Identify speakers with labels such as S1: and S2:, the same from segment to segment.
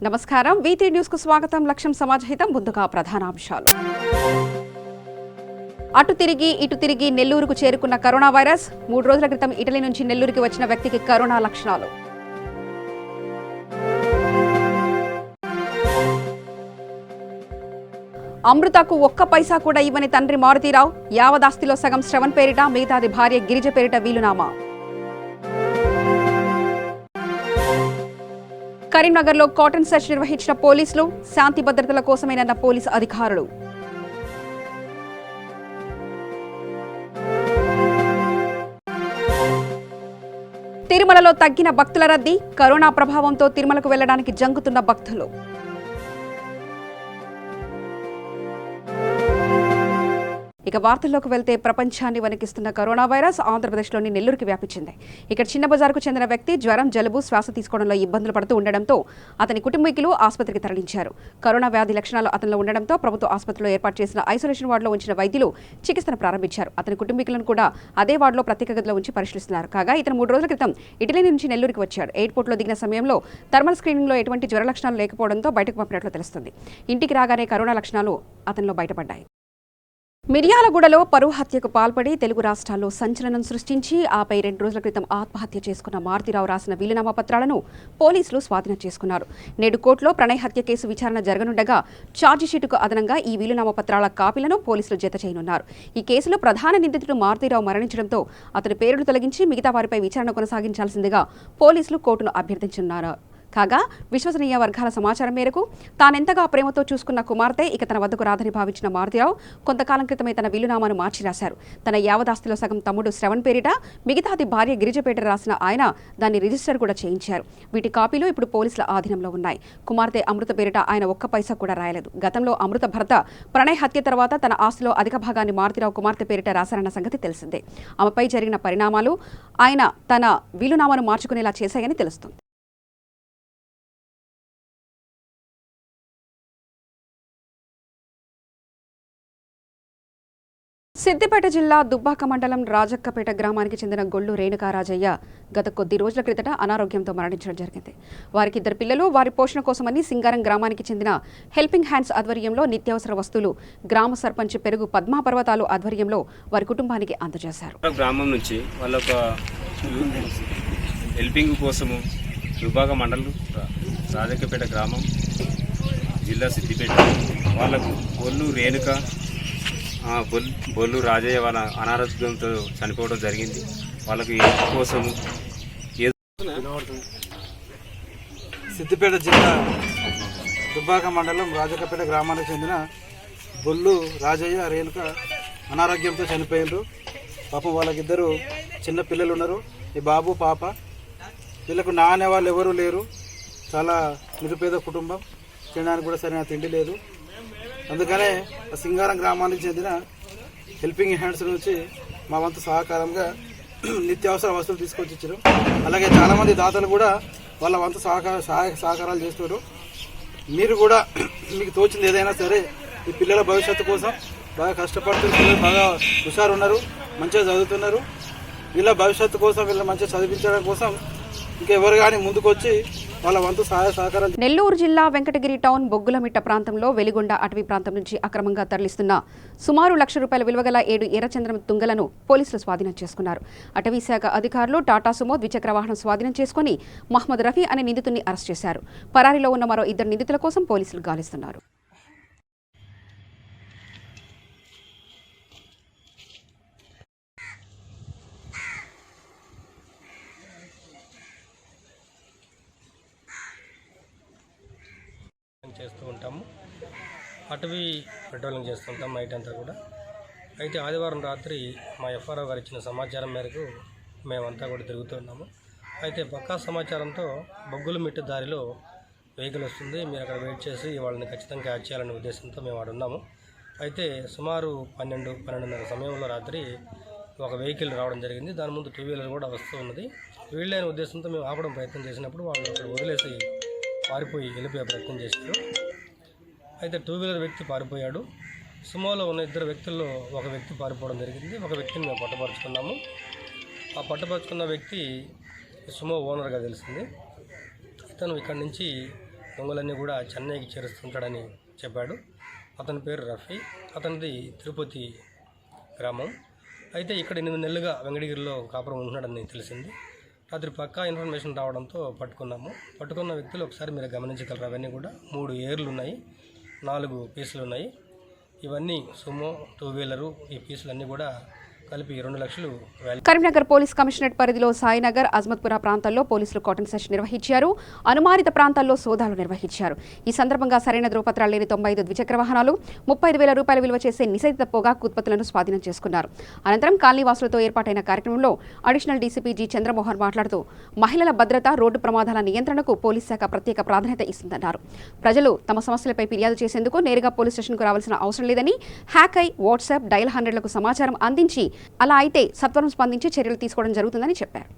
S1: నమస్కారం V3 news కు స్వాగతం. లక్ష్యం సమాజహితం. ముందుగా ప్రధానాంశాలు. అటు తిరిగి ఇటు తిరిగి నెల్లూరుకు చేరుకున్న కరోనా వైరస్. 3 రోజుల క్రితం ఇటలీ నుంచి నెల్లూరుకి వచ్చిన వ్యక్తికి కరోనా లక్షణాలు. అమృతకు ఒక్క పైసా కూడా ఇవ్వని తండ్రి మారుతీరావు. యావదాస్తిలో సగం శ్రవణ్ పేరిట, మిగతాది భార్య గిరిజ పేరిట వీలునామా. కరీంనగర్లో కాటన్ సెర్చ్ నిర్వహించిన పోలీసులు. శాంతి భద్రతల కోసమేనన్న పోలీసు అధికారులు. తిరుమలలో తగ్గిన భక్తుల రద్దీ. కరోనా ప్రభావంతో తిరుమలకు వెళ్లడానికి జంకుతున్న భక్తులు. ఇక వార్తల్లోకి వెళ్తే ప్రపంచాన్ని వణికిస్తున్న కరోనా వైరస్ ఆంధ్రప్రదేశ్లోని నెల్లూరుకి వ్యాపించింది. ఇక్కడ చిన్న బజారుకు చెందిన వ్యక్తి జ్వరం, జలుబు, శ్వాస తీసుకోవడంలో ఇబ్బందులు పడుతూ ఉండడంతో అతని కుటుంబీకులు ఆసుపత్రికి తరలించారు. కరోనా వ్యాధి లక్షణాలు అతనిలో ఉండడంతో ప్రభుత్వ ఆసుపత్రిలో ఏర్పాటు చేసిన ఐసోలేషన్ వార్డులో ఉంచిన వైద్యులు చికిత్సను ప్రారంభించారు. అతని కుటుంబీకులను కూడా అదే వార్డులో ప్రత్యేక గదిలో ఉంచి పరిశీలిస్తున్నారు. కాగా ఇతను 3 రోజుల క్రితం ఇటలీ నుంచి నెల్లూరుకి వచ్చాడు. ఎయిర్పోర్ట్లో దిగిన సమయంలో థర్మల్ స్క్రీనింగ్లో ఎటువంటి జ్వర లక్షణాలు లేకపోవడంతో బయటకు పంపినట్లు తెలుస్తుంది. ఇంటికి రాగానే కరోనా లక్షణాలు అతనిలో బయటపడ్డాయి. మిర్యాలగూడలో పరువు హత్యకు పాల్పడి తెలుగు రాష్ట్రాల్లో సంచలనం సృష్టించి ఆపై 2 రోజుల క్రితం ఆత్మహత్య చేసుకున్న మారుతీరావు రాసిన వీలునామా పత్రాలను పోలీసులు స్వాధీనం చేసుకున్నారు. నేడు కోర్టులో ప్రణయ్ హత్య కేసు విచారణ జరగనుండగా ఛార్జిషీటుకు అదనంగా ఈ వీలునామా పత్రాల కాపీలను పోలీసులు జత చేయనున్నారు. ఈ కేసులో ప్రధాన నిందితుడు మారుతీరావు మరణించడంతో అతని పేరును తొలగించి మిగతా వారిపై విచారణ కొనసాగించాల్సిందిగా పోలీసులు కోర్టును అభ్యర్థించున్నారు. కాగా విశ్వసనీయ వర్గాల సమాచారం మేరకు తానెంతగా ప్రేమతో చూసుకున్న కుమార్తె ఇక తన వద్దకు రాదని భావించిన మారుతీరావు కొంతకాలం క్రితమే తన వీలునామాను మార్చి రాశారు. తన యావదాస్తిలో సగం తమ్ముడు శ్రవణ్ పేరిట, మిగతాది భార్య గిరిజ పేరిట రాసిన ఆయన దాన్ని రిజిస్టర్ కూడా చేయించారు. వీటి కాపీలు ఇప్పుడు పోలీసుల ఆధీనంలో ఉన్నాయి. కుమార్తె అమృత పేరిట ఆయన ఒక్క పైసా కూడా రాయలేదు. గతంలో అమృత భర్త ప్రణయ్ హత్య తర్వాత తన ఆస్తిలో అధిక భాగాన్ని మారుతీరావు కుమార్తె పేరిట రాశారన్న సంగతి తెలిసిందే. ఆమెపై జరిగిన పరిణామాలు ఆయన తన వీలునామాను మార్చుకునేలా చేశాయని తెలుస్తుంది. సిద్దిపేట జిల్లా దుబ్బాక మండలం రాజక్కపేట గ్రామానికి చెందిన గొల్లు రేణుకారాజయ్య గత కొద్ది రోజుల క్రితట అనారోగ్యంతో మరణించడం జరిగింది. వారికి 2 పిల్లలు. వారి పోషణ కోసమని సింగారం గ్రామానికి చెందిన హెల్పింగ్ హ్యాండ్స్ ఆధ్వర్యంలో నిత్యావసర వస్తువులు గ్రామ సర్పంచ్ పెరుగు పద్మా పర్వతాలు ఆధ్వర్యంలో వారి కుటుంబానికి అందజేశారు.
S2: గ్రామం నుంచి వాళ్ళొక హెల్పింగ్ కోసము దుబ్బాక మండలం రాజక్కపేట గ్రామం జిల్లా సిద్దిపేట వాళ్ళకు గొల్లు రేణుక బొల్లు రాజయ్య వాళ్ళ అనారోగ్యంతో చనిపోవడం జరిగింది. వాళ్ళకి కోసము
S3: సిద్దిపేట జిల్లా దుబ్బాక మండలం రాజకపేట గ్రామానికి చెందిన బొల్లు రాజయ్య రేణుక అనారోగ్యంతో చనిపోయినారు. పాపం వాళ్ళకిద్దరు చిన్న పిల్లలు ఉన్నారు. ఈ బాబు పాప. వీళ్ళకు నానే వాళ్ళు ఎవరూ లేరు. చాలా నిరుపేద కుటుంబం. తినడానికి కూడా సరైన తిండి లేదు. అందుకనే సింగారం గ్రామానికి చెందిన హెల్పింగ్ హ్యాండ్స్ నుంచి మా వంతు సహకారంగా నిత్యావసర వస్తువులు తీసుకొచ్చి ఇచ్చారు. అలాగే చాలామంది దాతలు కూడా వాళ్ళ వంతు సహకారాలు చేస్తున్నారు. మీరు కూడా మీకు తోచింది ఏదైనా సరే ఈ పిల్లల భవిష్యత్తు కోసం బాగా కష్టపడుతున్న పిల్లలు బాగా హుషారు ఉన్నారు, మంచిగా చదువుతున్నారు. వీళ్ళ భవిష్యత్తు కోసం వీళ్ళని మంచిగా చదివించడం కోసం ఇంకెవరు కానీ ముందుకొచ్చి వాళ్ళ వంతు సహాయ సహకారాలు.
S1: నెల్లూరు జిల్లా వెంకటగిరి టౌన్ బొగ్గులమిట్ట ప్రాంతంలో వెలిగొండ అటవీ ప్రాంతం నుంచి అక్రమంగా తరలిస్తున్న సుమారు ₹1,00,000 విలువగల 7 ఎర్రచంద్రం తుంగలను పోలీసులు స్వాధీనం చేసుకున్నారు. అటవీ శాఖ అధికారులు టాటా సుమో ద్విచక్ర వాహనం స్వాధీనం చేసుకుని మహమ్మద్ రఫీ అనే నిందితుడిని అరెస్ట్ చేశారు. పరారీలో ఉన్న మరో 2 నిందితుల కోసం పోలీసులు గాలిస్తున్నారు.
S4: చేస్తూ ఉంటాము. అటవీ పెట్రోలింగ్ చేస్తుంటాం నైట్ అంతా కూడా. అయితే ఆదివారం రాత్రి మా ఎఫ్ఆర్ఓ గారు ఇచ్చిన సమాచారం మేరకు మేమంతా కూడా తిరుగుతున్నాము. అయితే పక్కా సమాచారంతో బొగ్గులమిట్ట దారిలో వెహికల్ వస్తుంది, మీరు అక్కడ వెయిట్ చేసి వాళ్ళని ఖచ్చితంగా క్యాచ్ చేయాలనే ఉద్దేశంతో మేము ఆడ ఉన్నాము. అయితే సుమారు 12-12:30 సమయంలో రాత్రి ఒక వెహికల్ రావడం జరిగింది. దాని ముందు 2 వీలర్ కూడా వస్తూ ఉన్నది. వీళ్ళైన ఉద్దేశంతో మేము ఆపడం ప్రయత్నం చేసినప్పుడు వాళ్ళు అక్కడ వదిలేసి పారిపోయి వెళ్ళిపోయే ప్రయత్నం చేశారు. అయితే 2 వీలర్ వ్యక్తి పారిపోయాడు. సుమోలో ఉన్న 2 వ్యక్తుల్లో ఒక వ్యక్తి పారిపోవడం జరిగింది. ఒక వ్యక్తిని మేము పట్టుపరుచుకున్నాము. ఆ పట్టుపరుచుకున్న వ్యక్తి సుమో ఓనర్గా తెలిసింది. ఇతను ఇక్కడి నుంచి దొంగలన్నీ కూడా చెన్నైకి చేరుస్తుంటాడని చెప్పాడు. అతని పేరు రఫీ, అతనిది తిరుపతి గ్రామం. అయితే ఇక్కడ 8 నెలలుగా వెంకటగిరిలో కాపురం ఉంటున్నాడని తెలిసింది. రాత్రి పక్కా ఇన్ఫర్మేషన్ రావడంతో పట్టుకున్న వ్యక్తులు ఒకసారి మీరు గమనించగలరు. అవన్నీ కూడా 3 ఏర్లు ఉన్నాయి, 4 పీసులు ఉన్నాయి. ఇవన్నీ సుమో, 2 వీలరు. ఈ పీసులన్నీ కూడా కలిపి 2 లక్షలు వాల్యూ.
S1: కరీంనగర్ పోలీస్ కమిషనరేట్ పరిధిలో సాయినగర్, అజ్మత్పుర ప్రాంతాల్లో పోలీసులు కాటన్ సెర్చ్ నిర్వహించారు. అనుమానిత ప్రాంతాల్లో సోదాలు నిర్వహించారు. ఈ సందర్భంగా సరైన ధృవపత్రాలు లేని 95 ద్విచక్ర వాహనాలు, 35,000 రూపాయల విలువ చేసే నిషేధిత పొగాకు ఉత్పత్తులను స్వాధీనం చేసుకున్నారు. అనంతరం కాలనీవాసులతో ఏర్పాటైన కార్యక్రమంలో అడిషనల్ డీసీపీ జి చంద్రమోహన్ మాట్లాడుతూ మహిళల భద్రత, రోడ్డు ప్రమాదాల నియంత్రణకు పోలీస్ శాఖ ప్రత్యేక ప్రాధాన్యత ఇస్తుందన్నారు. ప్రజలు తమ సమస్యలపై ఫిర్యాదు చేసేందుకు నేరుగా పోలీస్ స్టేషన్కు రావాల్సిన అవసరం లేదని, హ్యాకై, వాట్సాప్, డయల్ 100లకు సమాచారం అందించి అలా అయితే సత్వరం స్పందించి చర్యలు తీసుకోవడం జరుగుతుందని చెప్పారు.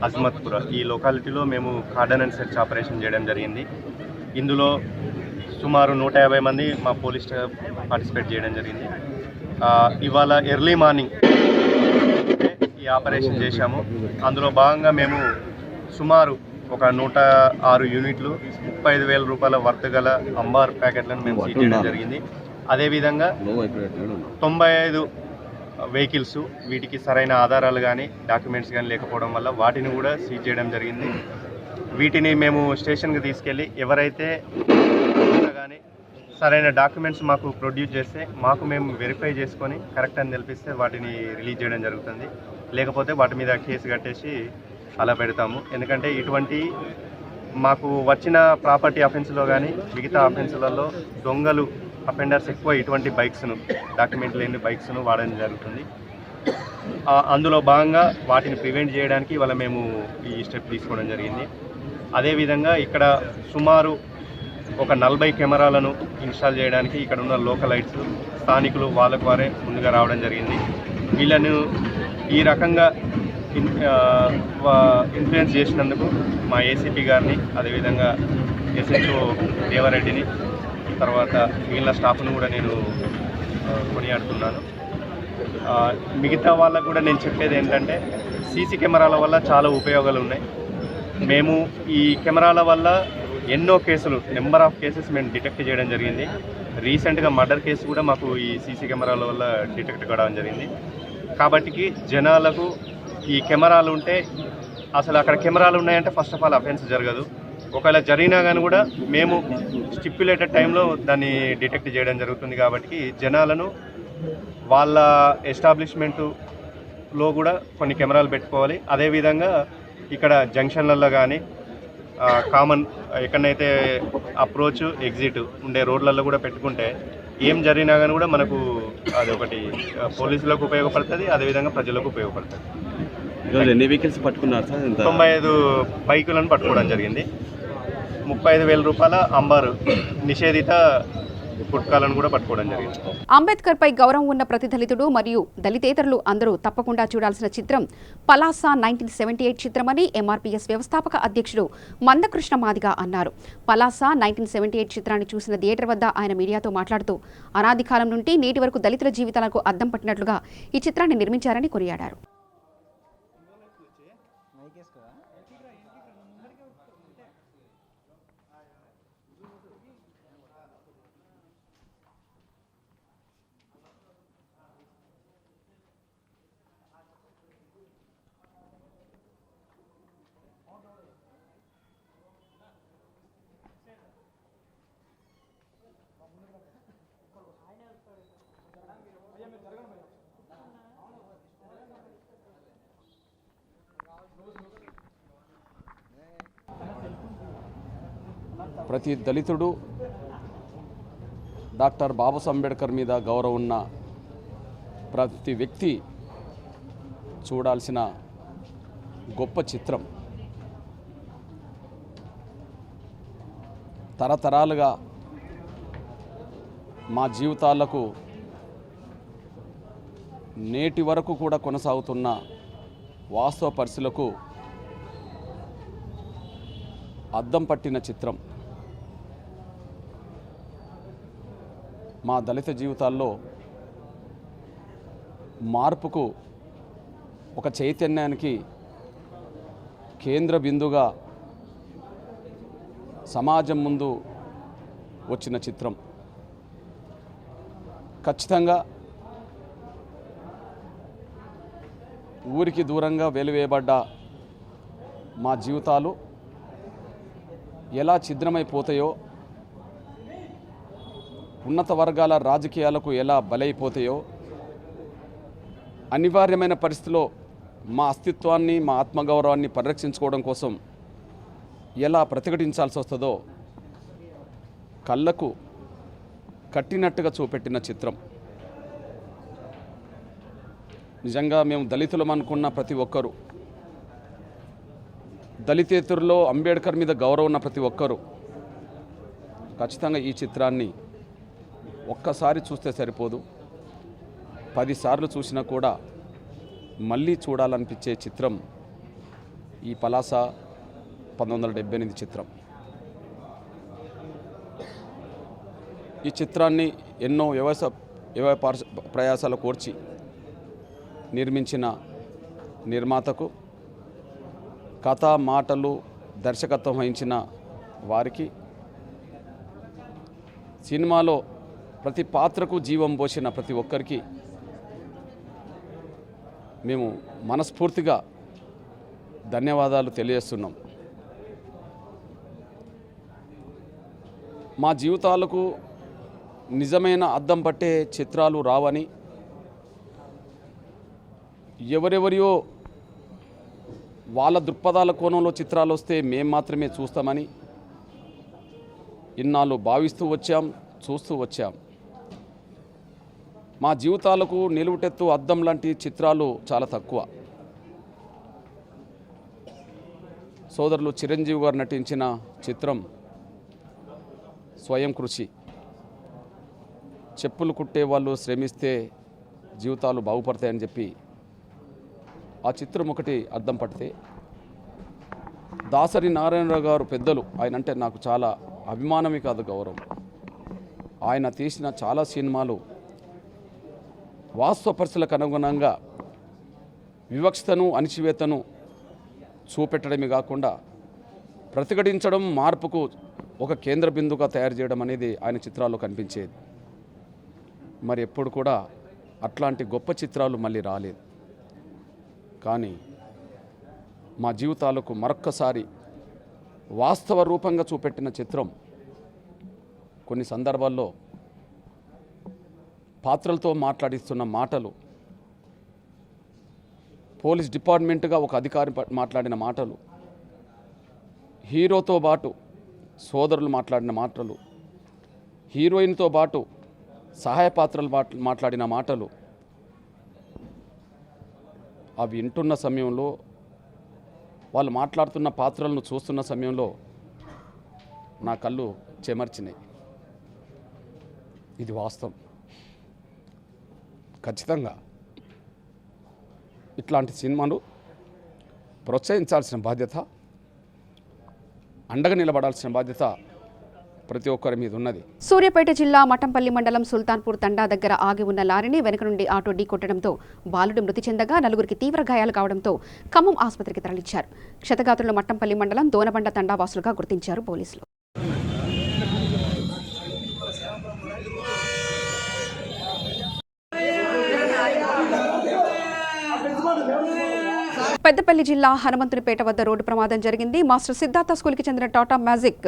S5: అజ్మత్పుర ఈ లొకాలిటీలో మేము కార్డన్ అండ్ సెర్చ్ ఆపరేషన్ చేయడం జరిగింది. ఇందులో సుమారు 150 మంది మా పోలీస్ స్టాఫ్ పార్టిసిపేట్ చేయడం జరిగింది. ఇవాళ ఎర్లీ మార్నింగ్ ఈ ఆపరేషన్ చేశాము. అందులో భాగంగా మేము సుమారు ఒక 106 యూనిట్లు 35,000 రూపాయల వర్త్ గల అంబార్ ప్యాకెట్లను మేము సీజ్ చేయడం జరిగింది. అదేవిధంగా 95 వెహికల్స్, వీటికి సరైన ఆధారాలు కానీ డాక్యుమెంట్స్ కానీ లేకపోవడం వల్ల వాటిని కూడా సీజ్ చేయడం జరిగింది. వీటిని మేము స్టేషన్కి తీసుకెళ్ళి ఎవరైతే కానీ సరైన డాక్యుమెంట్స్ మాకు ప్రొడ్యూస్ చేస్తే మాకు మేము వెరిఫై చేసుకొని కరెక్ట్ అని తెలిపిస్తే వాటిని రిలీజ్ చేయడం జరుగుతుంది. లేకపోతే వాటి మీద కేసు కట్టేసి అలా పెడతాము. ఎందుకంటే ఇటువంటి మాకు వచ్చిన ప్రాపర్టీ అఫెన్స్లో కానీ మిగతా అఫెన్స్లలో దొంగలు అఫెండర్స్ ఎక్కువ ఇటువంటి బైక్స్ను, డాక్యుమెంట్ లేని బైక్స్ను వాడడం జరుగుతుంది. అందులో భాగంగా వాటిని ప్రివెంట్ చేయడానికి ఇవాళ మేము ఈ స్టెప్ తీసుకోవడం జరిగింది. అదేవిధంగా ఇక్కడ సుమారు ఒక 40 కెమెరాలను ఇన్స్టాల్ చేయడానికి ఇక్కడ ఉన్న లోకలైట్స్ స్థానికులు వాళ్ళకు వారే ముందుగా రావడం జరిగింది. వీళ్ళను ఈ రకంగా ఇన్ఫ్లుయెన్స్ చేసినందుకు మా ఏసీపీ గారిని, అదేవిధంగా ఎస్హెచ్ఓ దేవారెడ్డిని, తర్వాత మిగిలిన స్టాఫ్ను కూడా నేను కొనియాడుతున్నాను. మిగతా వాళ్ళకు కూడా నేను చెప్పేది ఏంటంటే సీసీ కెమెరాల వల్ల చాలా ఉపయోగాలు ఉన్నాయి. మేము ఈ కెమెరాల వల్ల ఎన్నో కేసులు, నెంబర్ ఆఫ్ కేసెస్ మేము డిటెక్ట్ చేయడం జరిగింది. రీసెంట్గా మర్డర్ కేసు కూడా మాకు ఈ సీసీ కెమెరాల వల్ల డిటెక్ట్ కావడం జరిగింది. కాబట్టి జనాలకు ఈ కెమెరాలు ఉంటే, అసలు అక్కడ కెమెరాలు ఉన్నాయంటే ఫస్ట్ ఆఫ్ ఆల్ అఫెన్స్ జరగదు. ఒకవేళ జరిగినా కానీ కూడా మేము స్టిప్యులేటెడ్ టైంలో దాన్ని డిటెక్ట్ చేయడం జరుగుతుంది. కాబట్టి జనాలను వాళ్ళ ఎస్టాబ్లిష్మెంటులో కూడా కొన్ని కెమెరాలు పెట్టుకోవాలి. అదేవిధంగా ఇక్కడ జంక్షన్లలో కానీ కామన్ ఎక్కడైతే అప్రోచ్ ఎగ్జిట్ ఉండే రోడ్లలో కూడా పెట్టుకుంటే ఏం జరిగినా కానీ కూడా మనకు అది ఒకటి పోలీసులకు ఉపయోగపడుతుంది, అదేవిధంగా ప్రజలకు ఉపయోగపడుతుంది.
S6: ఎన్ని వెహికల్స్ పట్టుకున్నారు సార్?
S5: 95 బైకులను పట్టుకోవడం జరిగింది. 35,000 రూపాయల అంబారు నిషేధిత గుట్కాలను కూడా పట్టుకోవడం జరిగింది.
S1: అంబేద్కర్ పై గౌరవం ఉన్న ప్రతి దళితుడు మరియు దళితేతరులు అందరూ తప్పకుండా చూడాల్సిన చిత్రం పలాస 1978 చిత్రమని ఎంఆర్పీఎస్ వ్యవస్థాపక అధ్యక్షుడు మందకృష్ణ మాదిగ అన్నారు. పలాస 1978 చిత్రాన్ని చూసిన థియేటర్ వద్ద ఆయన మీడియాతో మాట్లాడుతూ అనాది కాలం నుండి నేటి వరకు దళితుల జీవితాలకు అద్దం పట్టినట్లుగా ఈ చిత్రాన్ని నిర్మించారని కొనియాడారు.
S7: ప్రతి దళితుడు డాక్టర్ బాబాసాహెబ్ అంబేద్కర్ మీద గౌరవం ఉన్న ప్రతి వ్యక్తి చూడాల్సిన గొప్ప చిత్రం. తరతరాలుగా మా జీవితాలకు నేటి వరకు కూడా కొనసాగుతున్న వాస్తవ పరిస్థితులకు అద్దం పట్టిన చిత్రం. మా దళిత జీవితాల్లో మార్పుకు ఒక చైతన్యానికి కేంద్ర బిందుగా సమాజం ముందు వచ్చిన చిత్రం. ఖచ్చితంగా ఊరికి దూరంగా వెలివేయబడ్డ మా జీవితాలు ఎలా ఛిద్రమైపోతాయో, ఉన్నత వర్గాల రాజకీయాలకు ఎలా బలైపోతాయో, అనివార్యమైన పరిస్థితిలో మా అస్తిత్వాన్ని, మా ఆత్మగౌరవాన్ని పరిరక్షించుకోవడం కోసం ఎలా ప్రతిఘటించాల్సి వస్తుందో కళ్ళకు కట్టినట్టుగా చూపెట్టిన చిత్రం. నిజంగా మేము దళితులం అనుకున్న ప్రతి ఒక్కరూ, దళితేతరులో అంబేద్కర్ మీద గౌరవం ఉన్న ప్రతి ఒక్కరూ ఖచ్చితంగా ఈ చిత్రాన్ని ఒక్కసారి చూస్తే సరిపోదు, 10 సార్లు చూసినా కూడా మళ్ళీ చూడాలనిపించే చిత్రం ఈ పలాస 1978 చిత్రం. ఈ చిత్రాన్ని ఎన్నో వ్యవసాయ ప్రయాసాలు కోర్చి నిర్మించిన నిర్మాతకు, కథ మాటలు దర్శకత్వం వహించిన వారికి, సినిమాలో ప్రతి పాత్రకు జీవం పోసిన ప్రతి ఒక్కరికి మేము మనస్ఫూర్తిగా ధన్యవాదాలు తెలియజేస్తున్నాం. మా జీవితాలకు నిజమైన అద్దం పట్టే చిత్రాలు రావని, ఎవరెవరియో వాళ్ళ దృక్పథాల కోణంలో చిత్రాలు వస్తే మేము మాత్రమే చూస్తామని ఇన్నాళ్ళు భావిస్తూ వచ్చాం, చూస్తూ వచ్చాం. మా జీవితాలకు నిలువుటెత్తు అద్దం లాంటి చిత్రాలు చాలా తక్కువ. సోదరులు చిరంజీవి గారు నటించిన చిత్రం స్వయం కృషి. చెప్పులు కుట్టే వాళ్ళు శ్రమిస్తే జీవితాలు బాగుపడతాయని చెప్పి ఆ చిత్రం ఒకటి అద్దం పడితే, దాసరి నారాయణరావు గారు పెద్దలు, ఆయన అంటే నాకు చాలా అభిమానమే కాదు గౌరవం. ఆయన తీసిన చాలా సినిమాలు వాస్తవ పరిస్థితులకు అనుగుణంగా వివక్షతను, అణిచివేతను చూపెట్టడమే కాకుండా ప్రతిఘటించడం, మార్పుకు ఒక కేంద్ర బిందుగా తయారు చేయడం అనేది ఆయన చిత్రాల్లో కనిపించేది. మరి ఎప్పుడు కూడా అట్లాంటి గొప్ప చిత్రాలు మళ్ళీ రాలేదు. కానీ మా జీవితాలకు మరొక్కసారి వాస్తవ రూపంగా చూపెట్టిన చిత్రం. కొన్ని సందర్భాల్లో పాత్రలతో మాట్లాడిస్తున్న మాటలు, పోలీస్ డిపార్ట్మెంట్గా ఒక అధికారి మాట్లాడిన మాటలు, హీరోతో పాటు సోదరులు మాట్లాడిన మాటలు, హీరోయిన్తో పాటు సహాయ పాత్రలు మాట్లాడిన మాటలు, అవి వింటున్న సమయంలో, వాళ్ళు మాట్లాడుతున్న పాత్రలను చూస్తున్న సమయంలో నా కళ్ళు చెమర్చినాయి. ఇది వాస్తవం. ఖచ్చితంగా ఇట్లాంటి సినిమాలు ప్రోత్సహించాల్సిన బాధ్యత, అండగా నిలబడాల్సిన బాధ్యత ప్రతి ఒక్కరి మీద ఉన్నది.
S1: సూర్యాపేట జిల్లా మఠంపల్లి మండలం సుల్తాన్పూర్ తండా దగ్గర ఆగి ఉన్న లారీని వెనుక నుండి ఆటో ఢీకొట్టడంతో బాలుడు మృతి చెందగా 4గురికి తీవ్ర గాయాలు కావడంతో ఖమ్మం ఆసుపత్రికి తరలించారు. క్షతగాత్రులను మట్టంపల్లి మండలం దోనబండ తండా వాసులుగా గుర్తించారు పోలీసులు. పెద్దపల్లి జిల్లా హనుమంతునిపేట వద్ద రోడ్డు ప్రమాదం జరిగింది. మాస్టర్ సిద్ధార్థ స్కూల్కి చెందిన టాటా మ్యాజిక్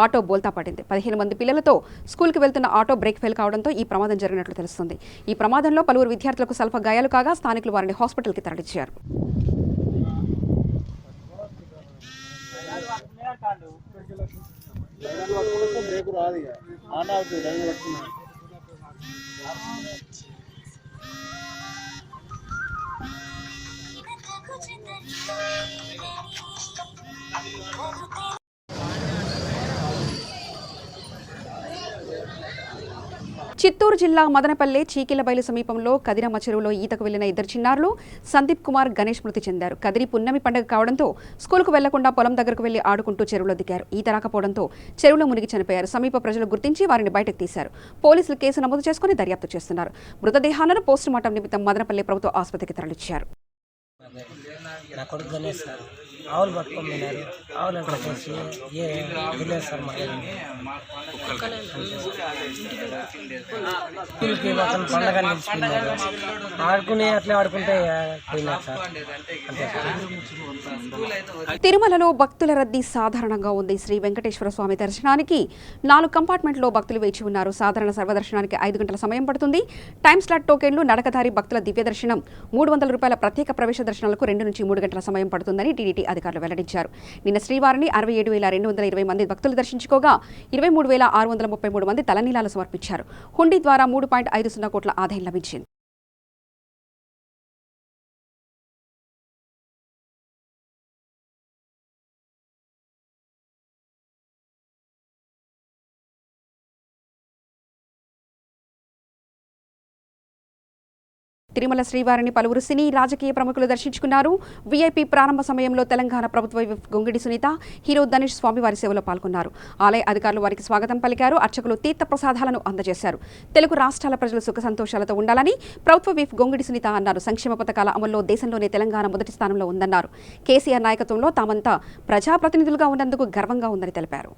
S1: ఆటో బోల్తా పడింది. 15 మంది పిల్లలతో స్కూల్కి వెళ్తున్న ఆటో బ్రేక్ ఫెయిల్ కావడంతో ఈ ప్రమాదం జరిగినట్లు తెలుస్తుంది. ఈ ప్రమాదంలో పలువురు విద్యార్థులకు స్వల్ప గాయాలు కాగా స్థానికులు వారిని హాస్పిటల్కి తరలించారు.
S3: బ్రేక్ రాదు ఇక ఆన్ అవుతుంది లైన్ పట్టుకున్నా.
S1: చిత్తూరు జిల్లా మదనపల్లె చీకిలబైలు సమీపంలో కదిరమ్మ చెరువులో ఈతకు వెళ్లిన ఇద్దరు చిన్నారులు సందీప్ కుమార్, గణేష్ మృతి చెందారు. కదిరి పున్నమి పండుగ కావడంతో స్కూలుకు వెళ్లకుండా పొలం దగ్గరకు వెళ్లి ఆడుకుంటూ చెరువులో దిగారు. ఈత రాకపోవడంతో చెరువులో మునిగి చనిపోయారు. సమీప ప్రజలు గుర్తించి వారిని బయటకు తీశారు. పోలీసులు కేసు నమోదు చేసుకుని దర్యాప్తు చేస్తున్నారు. మృతదేహాలను పోస్టుమార్టం నిమిత్తం మదనపల్లె ప్రభుత్వ ఆసుపత్రికి తరలించారు.
S8: నా కొడుకు గణేష్ సార్ ఆవులు పట్టుకొని పోయినారు. ఆవులు అట్లా చేసి వెళ్ళారు సార్ మా స్కూల్కి మొత్తం పండగ నిలిచిపోయినారు. ఆడుకుని అట్లే ఆడుకుంటే పోయినారు సార్.
S1: తిరుమలలో భక్తుల రద్దీ సాధారణంగా ఉంది. శ్రీ వెంకటేశ్వర స్వామి దర్శనానికి 4 కంపార్ట్మెంట్లో భక్తులు వేచి ఉన్నారు. సాధారణ సర్వదర్శనానికి 5 గంటల సమయం పడుతుంది. టైమ్ స్లాట్ టోకెన్లు, నడకదారి భక్తుల దివ్య దర్శనం, 300 రూపాయల ప్రత్యేక ప్రవేశ దర్శనాలకు 2 నుంచి 3 గంటల సమయం పడుతుందని టీటీడీ అధికారులు వెల్లడించారు. నిన్న శ్రీవారిని 67,220 మంది భక్తులు దర్శించుకోగా 23,633 మంది తలనీలాలు సమర్పించారు. హుండీ ద్వారా 3.50 కోట్ల ఆదాయం లభించింది. తిరుమల శ్రీవారిని పలువురు సినీ, రాజకీయ ప్రముఖులు దర్శించుకున్నారు. వీఐపీ ప్రారంభ సమయంలో తెలంగాణ ప్రభుత్వ విప్ గొంగిడి సునీత, హీరో ధనుష్ స్వామివారి సేవలో పాల్గొన్నారు. ఆలయ అధికారులు వారికి స్వాగతం పలికారు. అర్చకులు తీర్థ ప్రసాదాలను అందజేశారు. తెలుగు రాష్ట్రాల ప్రజలు సుఖ సంతోషాలతో ఉండాలని ప్రభుత్వ విప్ గొంగిడి సునీత అన్నారు. సంక్షేమ పథకాల అమల్లో దేశంలోనే తెలంగాణ మొదటి స్థానంలో ఉందన్నారు. కేసీఆర్ నాయకత్వంలో తామంతా ప్రజాప్రతినిధులుగా ఉన్నందుకు గర్వంగా ఉందని తెలిపారు.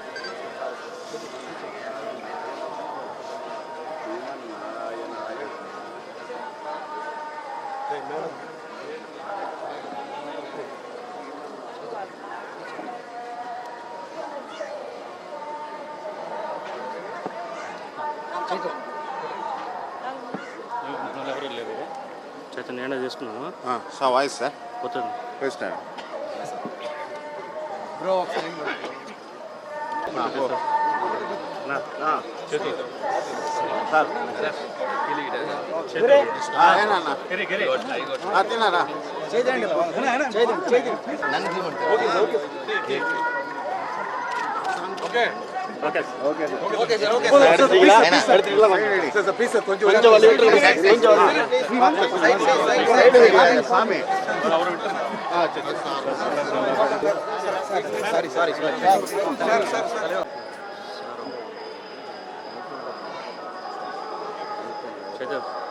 S9: చైతన్య ఏడా చేసుకున్నాను
S10: సార్ వాయిస్ సార్
S9: పోతుంది
S10: వేసినాడు తిన్నారా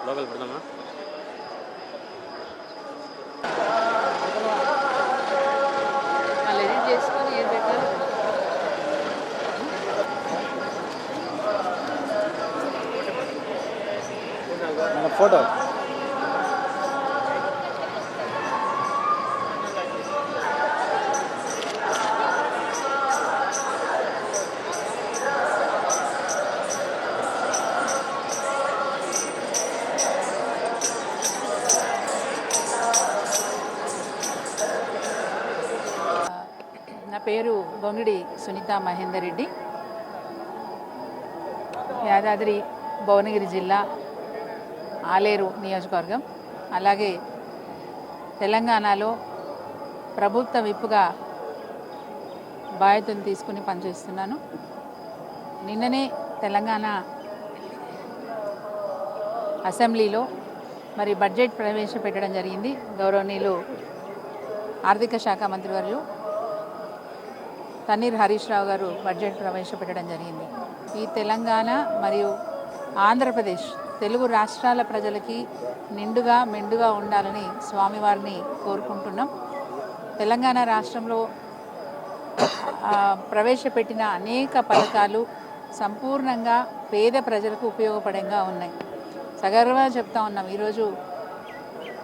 S9: లోకల్ పెడదామా
S3: ఫోటో
S11: నా పేరు గొంగిడి సునీత మహేందర్ రెడ్డి. యాదాద్రి భువనగిరి జిల్లా ఆలేరు నియోజకవర్గం, అలాగే తెలంగాణలో ప్రభుత్వ విప్పుగా బాధ్యతలు తీసుకుని పనిచేస్తున్నాను. నిన్ననే తెలంగాణ అసెంబ్లీలో మరి బడ్జెట్ ప్రవేశపెట్టడం జరిగింది. గౌరవనీయులు ఆర్థిక శాఖ మంత్రివర్యులు తన్నీర్ హరీష్ రావు గారు బడ్జెట్ ప్రవేశపెట్టడం జరిగింది. ఈ తెలంగాణ మరియు ఆంధ్రప్రదేశ్ తెలుగు రాష్ట్రాల ప్రజలకి నిండుగా మెండుగా ఉండాలని స్వామివారిని కోరుకుంటున్నాం. తెలంగాణ రాష్ట్రంలో ప్రవేశపెట్టిన అనేక పథకాలు సంపూర్ణంగా పేద ప్రజలకు ఉపయోగపడంగా ఉన్నాయి. సగర్వంగా చెప్తా ఉన్నాం. ఈరోజు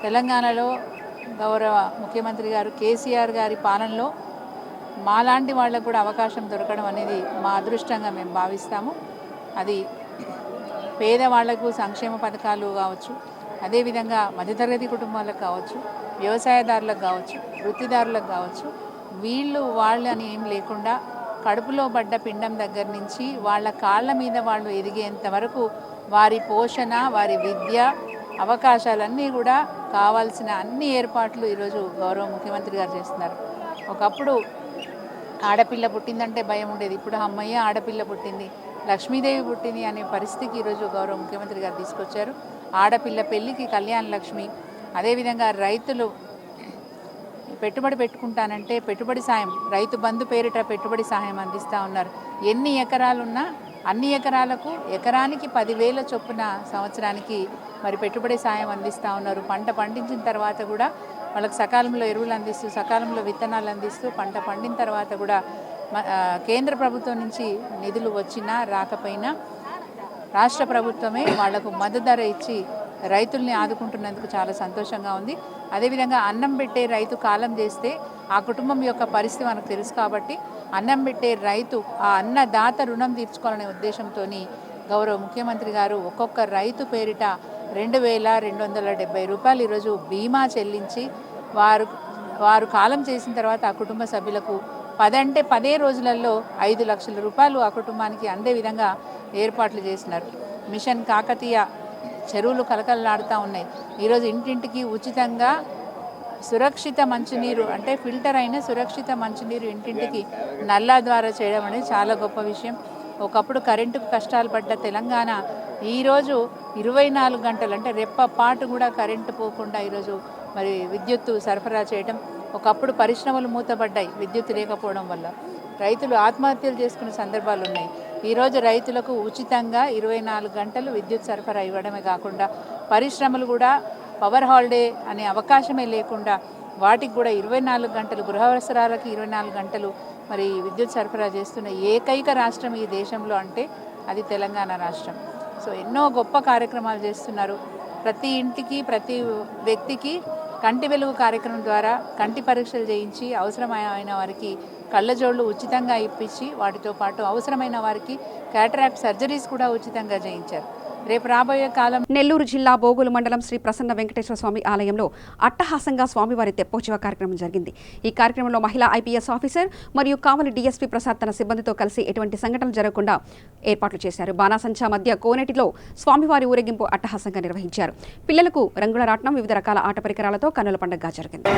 S11: తెలంగాణలో గౌరవ ముఖ్యమంత్రి గారు కేసీఆర్ గారి పాలనలో మాలాంటి వాళ్ళకు కూడా అవకాశం దొరకడం అనేది మా అదృష్టంగా మేము భావిస్తాము. అది పేదవాళ్లకు సంక్షేమ పథకాలు కావచ్చు, అదేవిధంగా మధ్యతరగతి కుటుంబాలకు కావచ్చు, వ్యవసాయదారులకు కావచ్చు, వృత్తిదారులకు కావచ్చు, వీళ్ళు వాళ్ళు అని ఏం లేకుండా కడుపులో పడ్డ పిండం దగ్గర నుంచి వాళ్ళ కాళ్ళ మీద వాళ్ళు ఎదిగేంత వరకు వారి పోషణ, వారి విద్య, అవకాశాలన్నీ కూడా కావాల్సిన అన్ని ఏర్పాట్లు ఈరోజు గౌరవ ముఖ్యమంత్రి గారు చేస్తున్నారు. ఒకప్పుడు ఆడపిల్ల పుట్టిందంటే భయం ఉండేది, ఇప్పుడు అమ్మయ్య ఆడపిల్ల పుట్టింది, లక్ష్మీదేవి పుట్టింది అనే పరిస్థితికి ఈరోజు గౌరవ ముఖ్యమంత్రి గారు తీసుకొచ్చారు. ఆడపిల్ల పెళ్ళికి కళ్యాణ లక్ష్మి, అదేవిధంగా రైతులు పెట్టుబడి పెట్టుకుంటానంటే పెట్టుబడి సాయం, రైతు బంధు పేరిట పెట్టుబడి సహాయం అందిస్తూ ఉన్నారు. ఎన్ని ఎకరాలున్నా అన్ని ఎకరాలకు ఎకరానికి 10,000 చొప్పున సంవత్సరానికి మరి పెట్టుబడి సాయం అందిస్తూ ఉన్నారు. పంట పండించిన తర్వాత కూడా వాళ్ళకి సకాలంలో ఎరువులు అందిస్తూ, సకాలంలో విత్తనాలు అందిస్తూ, పంట పండిన తర్వాత కూడా కేంద్ర ప్రభుత్వం నుంచి నిధులు వచ్చినా రాకపోయినా రాష్ట్ర ప్రభుత్వమే వాళ్లకు మద్దతు ధర ఇచ్చి రైతుల్ని ఆదుకుంటున్నందుకు చాలా సంతోషంగా ఉంది. అదేవిధంగా అన్నం పెట్టే రైతు కాలం చేస్తే ఆ కుటుంబం యొక్క పరిస్థితి మనకు తెలుసు కాబట్టి అన్నం పెట్టే రైతు ఆ అన్నదాత రుణం తీర్చుకోవాలనే ఉద్దేశంతో గౌరవ ముఖ్యమంత్రి గారు ఒక్కొక్క రైతు పేరిట 2,270 రూపాయలు ఈరోజు బీమా చెల్లించి వారు కాలం చేసిన తర్వాత ఆ కుటుంబ సభ్యులకు 10 రోజులలో 5 లక్షల రూపాయలు ఆ కుటుంబానికి అందే విధంగా ఏర్పాట్లు చేసినారు. మిషన్ కాకతీయ చెరువులు కలకలలాడుతూ ఉన్నాయి. ఈరోజు ఇంటింటికి ఉచితంగా సురక్షిత మంచినీరు, అంటే ఫిల్టర్ అయిన సురక్షిత మంచినీరు ఇంటింటికి నల్లా ద్వారా చేయడం అనేది చాలా గొప్ప విషయం. ఒకప్పుడు కరెంటుకు కష్టాలు పడ్డ తెలంగాణ ఈరోజు 24 గంటలు అంటే రెప్పపాటు కూడా కరెంటు పోకుండా ఈరోజు మరి విద్యుత్తు సరఫరా చేయడం. ఒకప్పుడు పరిశ్రమలు మూతపడ్డాయి విద్యుత్ లేకపోవడం వల్ల, రైతులు ఆత్మహత్యలు చేసుకునే సందర్భాలు ఉన్నాయి. ఈరోజు రైతులకు ఉచితంగా 24 గంటలు విద్యుత్ సరఫరా ఇవ్వడమే కాకుండా పరిశ్రమలు కూడా పవర్ హాలిడే అనే అవకాశమే లేకుండా వాటికి కూడా 24 గంటలు, గృహవసరాలకి 24 గంటలు మరి విద్యుత్ సరఫరా చేస్తున్న ఏకైక రాష్ట్రం ఈ దేశంలో అంటే అది తెలంగాణ రాష్ట్రం. సో ఎన్నో గొప్ప కార్యక్రమాలు చేస్తున్నారు. ప్రతి ఇంటికి, ప్రతి వ్యక్తికి కంటి వెలుగు కార్యక్రమం ద్వారా కంటి పరీక్షలు చేయించి అవసరమైన వారికి కళ్ళజోళ్ళు ఉచితంగా ఇప్పించి వాటితో పాటు అవసరమైన వారికి క్యాటరాక్ట్ సర్జరీస్ కూడా ఉచితంగా చేయించారు. రేపు రాబోయే కాలం
S1: నెల్లూరు జిల్లా బోగులు మండలం శ్రీ ప్రసన్న వెంకటేశ్వర స్వామి ఆలయంలో అట్టహాసంగా స్వామివారి తెప్పోత్సవ కార్యక్రమం జరిగింది. ఈ కార్యక్రమంలో మహిళా ఐపీఎస్ ఆఫీసర్ మరియు కావలి డీఎస్పీ ప్రసాద్ తన సిబ్బందితో కలిసి ఎటువంటి సంఘటనలు జరగకుండా ఏర్పాట్లు చేశారు. బాణాసంచా మధ్య కోనేటిలో స్వామివారి ఊరేగింపు అట్టహాసంగా నిర్వహించారు. పిల్లలకు రంగుల రాట్నం, వివిధ రకాల ఆట పరికరాలతో కన్నుల పండుగగా జరిగింది.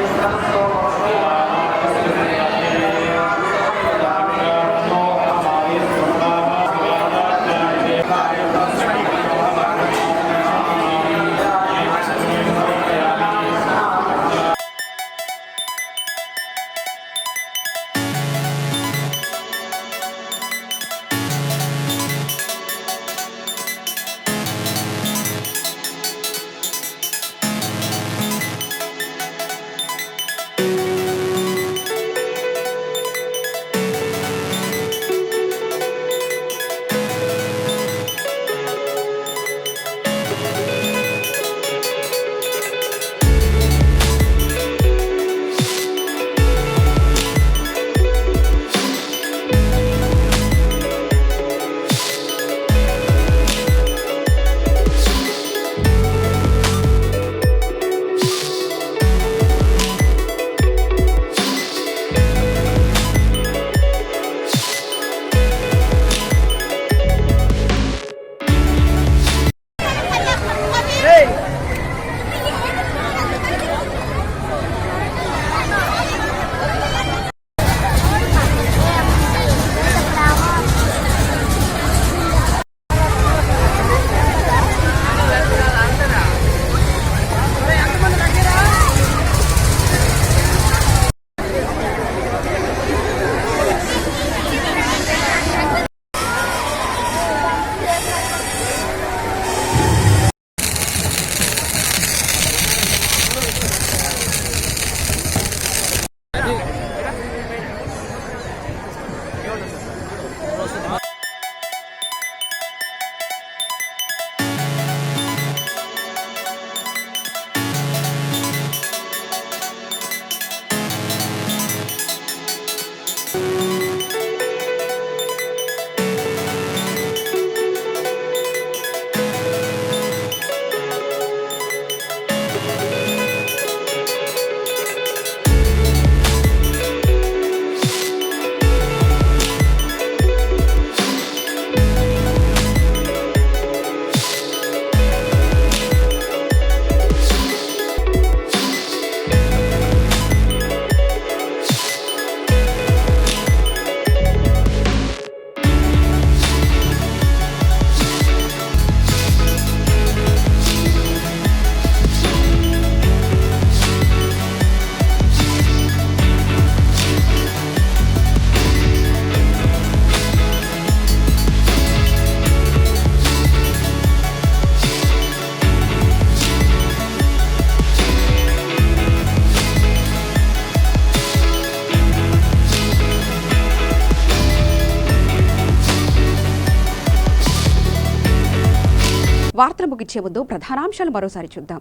S1: వార్తలు ముగించే ముందు ప్రధానాంశాలు మరోసారి చూద్దాం.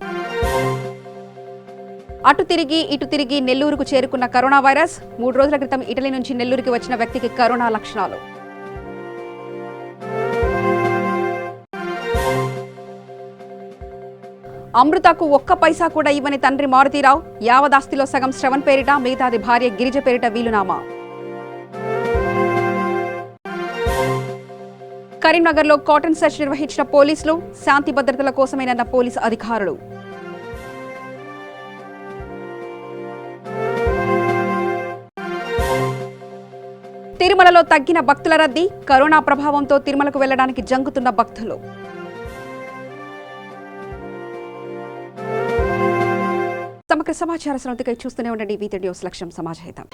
S1: అటు తిరిగి ఇటు తిరిగి నెల్లూరుకు చేరుకున్న కరోనా వైరస్. 3 రోజుల క్రితం ఇటలీ నుంచి నెల్లూరుకి వచ్చిన వ్యక్తికి కరోనా లక్షణాలు. అమృతకు ఒక్క పైసా కూడా ఇవ్వని తండ్రి మారుతీరావు. యావదాస్తిలో సగం శ్రవణ్ పేరిట, మిగతాది భార్య గిరిజ పేరిట వీలునామా. కరీంనగర్లో కాటన్ సెర్చ్ నిర్వహించిన పోలీసులు. శాంతి భద్రతల కోసమేనన్న పోలీసు అధికారులు. తిరుమలలో తగ్గిన భక్తుల రద్దీ. కరోనా ప్రభావంతో తిరుమలకు వెళ్లడానికి జంకుతున్న భక్తులు. సమగ్ర సమాచార శ్రవంతికై చూస్తూనే ఉండండి. వీటి న్యూస్ లక్ష్యం సమాజహితం.